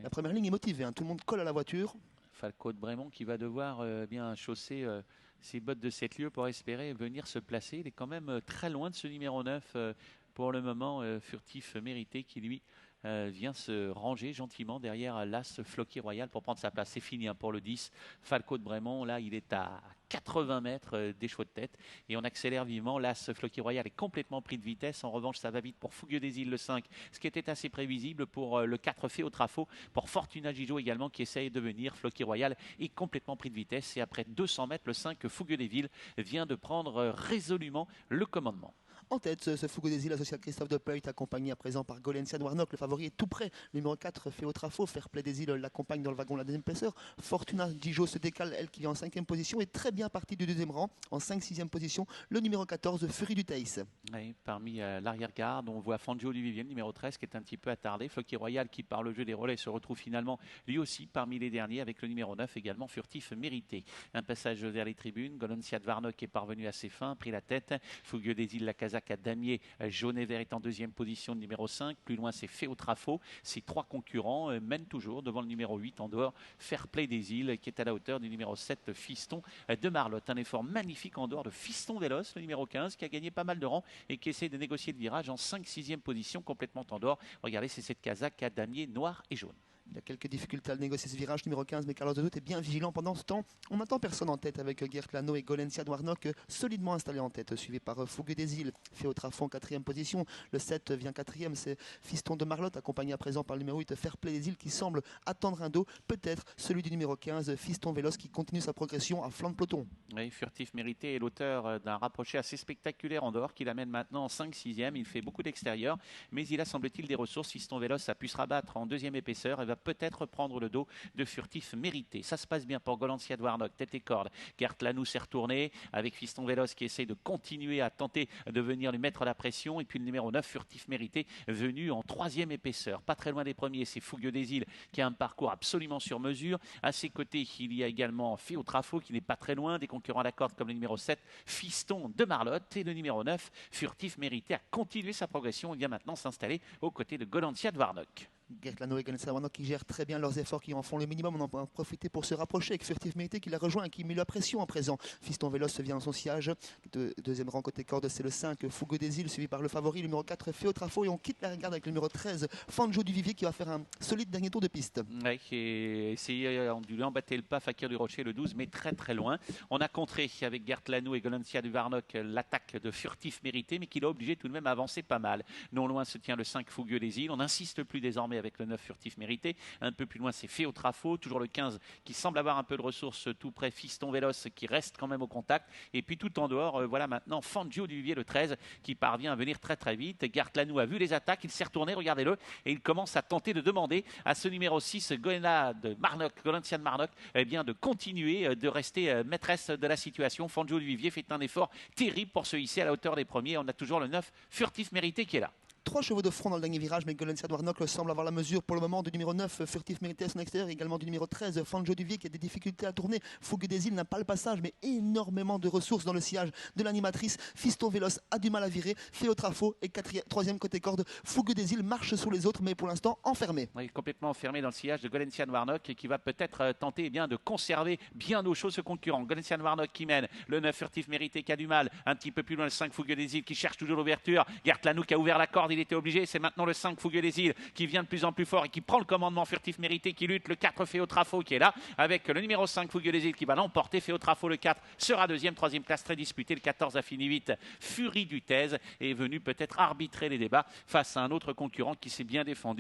La première ligne est motivée, hein. Tout le monde colle à la voiture. Falco de Brémond qui va devoir bien chausser ses bottes de 7 lieues pour espérer venir se placer. Il est quand même très loin de ce numéro 9 pour le moment, Furtif Mérité qui lui vient se ranger gentiment derrière l'As Flocky Royal pour prendre sa place. C'est fini hein, pour le 10. Falco de Brémond, là il est à 80 mètres des chevaux de tête et on accélère vivement. L'As Flocky Royal est complètement pris de vitesse. En revanche, ça va vite pour Fougueux des Îles le 5, ce qui était assez prévisible pour le 4 fait au trafo. Pour Fortuna Gijo également qui essaye de venir. Flocky Royal est complètement pris de vitesse et après 200 mètres, le 5 Fougueux des Villes vient de prendre résolument le commandement. En tête, ce Fougueux des Îles associé à Christophe de Peuil, accompagné à présent par Golencia de Warnock. Le favori est tout près. Le numéro 4, fait au trafo. Fairplay des Îles l'accompagne dans le wagon de la deuxième épaisseur. Fortuna Gijo se décale, elle qui vient en 5e position, est très bien partie du deuxième rang. En 5-6e position, le numéro 14, Fury du Thaïs. Oui, parmi l'arrière-garde, on voit Fangio du Vivier, numéro 13, qui est un petit peu attardé. Flocky Royal, qui par le jeu des relais se retrouve finalement lui aussi parmi les derniers, avec le numéro 9 également Furtif Mérité. Un passage vers les tribunes. Golencia de Warnock est parvenu à ses fins, pris la tête. Fougueux des Îles, la casaque à damier jaune et vert est en deuxième position, le numéro 5. Plus loin, c'est fait au trafo. Ces trois concurrents mènent toujours devant le numéro 8 en dehors. Fairplay des Îles, qui est à la hauteur du numéro 7, Fiston de Marlotte. Un effort magnifique en dehors de Fiston Vélos, le numéro 15, qui a gagné pas mal de rangs et qui essaie de négocier le virage en 5-6e position, complètement en dehors. Regardez, c'est cette casaque à damier noir et jaune. Il a quelques difficultés à négocier ce virage, numéro 15, mais Carlos de Doute est bien vigilant pendant ce temps. On n'attend personne en tête avec Gert Lano et Golencia de Warnock solidement installés en tête, suivi par Fougueux des Îles, fait au trafo en 4e position. Le 7 vient 4e, c'est Fiston de Marlotte, accompagné à présent par le numéro 8, Fairplay des Îles, qui semble attendre un dos, peut-être celui du numéro 15, Fiston Vélos, qui continue sa progression à flanc de peloton. Oui, Furtif Mérité est l'auteur d'un rapproché assez spectaculaire en dehors qui l'amène maintenant en 5-6e. Il fait beaucoup d'extérieur, mais il a semble-t-il des ressources. Fiston Vélos a pu se rabattre en deuxième épaisseur et va peut-être prendre le dos de Furtif Mérité. Ça se passe bien pour Golencia de Warnock, tête et corde. Gert Lanou s'est retourné avec Fiston Vélos qui essaye de continuer à tenter de venir lui mettre la pression. Et puis le numéro 9, Furtif Mérité, venu en troisième épaisseur. Pas très loin des premiers, c'est Fougueux des Îles qui a un parcours absolument sur mesure. À ses côtés, il y a également fait au trafo qui n'est pas très loin. Des concurrents à la corde comme le numéro 7, Fiston de Marlotte. Et le numéro 9, Furtif Mérité, a continué sa progression. Il vient maintenant s'installer aux côtés de Golencia de Warnock. Gert Lano et Golencia de Warnock qui gèrent très bien leurs efforts, qui en font le minimum. On en peut en profiter pour se rapprocher avec Furtif Mérité qui la rejoint et qui met la pression à présent. Fiston Vélos vient en son sillage. Deuxième rang côté corde, c'est le 5, Fougueux des Îles, suivi par le favori, le numéro 4, fait au trafo. Et on quitte la regarde avec le numéro 13, Fangio du Vivier, qui va faire un solide dernier tour de piste. Oui, et essayé de lui embêter le pas, Fakir du Rocher, le 12, mais très très loin. On a contré avec Gert Lanou et Golencia du Warnock l'attaque de Furtif Mérité, mais qui l'a obligé tout de même à avancer pas mal. Non loin se tient le 5, Fougueux des Îles. On n'insiste plus désormais avec le 9, Furtif Mérité. Un peu plus loin, c'est fait au trafo. Toujours le 15 qui semble avoir un peu de ressources tout près, Fiston Vélos qui reste quand même au contact. Et puis tout en dehors, voilà maintenant Fangio du Vivier, le 13, qui parvient à venir très très vite. Gert Lanou a vu les attaques, il s'est retourné, regardez-le, et il commence à tenter de demander à ce numéro 6, Golencia de Marnock, eh bien, de continuer, de rester maîtresse de la situation. Fangio du Vivier fait un effort terrible pour se hisser à la hauteur des premiers. On a toujours le 9, Furtif Mérité, qui est là. 3 chevaux de front dans le dernier virage, mais Golencia de Warnock semble avoir la mesure pour le moment du numéro 9, Furtif Mérité à son extérieur, également du numéro 13, Fangio Duvier qui a des difficultés à tourner. Fougueux des Îles n'a pas le passage, mais énormément de ressources dans le sillage de l'animatrice. Fiston Vélos a du mal à virer, fait au trafo et troisième côté corde. Fougueux des Îles marche sur les autres, mais pour l'instant enfermé. Oui, complètement enfermé dans le sillage de Golencia de Warnock et qui va peut-être tenter eh bien, de conserver bien au chaud ce concurrent. Golencia de Warnock qui mène, le 9 Furtif Mérité qui a du mal, un petit peu plus loin le 5 Fougueux des Îles qui cherche toujours l'ouverture. Gert Lanou qui a ouvert la corde, il était obligé, c'est maintenant le 5 Fougueux des Îles qui vient de plus en plus fort et qui prend le commandement. Furtif Mérité qui lutte, le 4 fait au trafo qui est là avec le numéro 5 Fougueux des Îles qui va l'emporter. Fait au trafo, le 4 sera deuxième, troisième place très disputée, le 14 a fini vite. Fury du Thèse est venu peut-être arbitrer les débats face à un autre concurrent qui s'est bien défendu.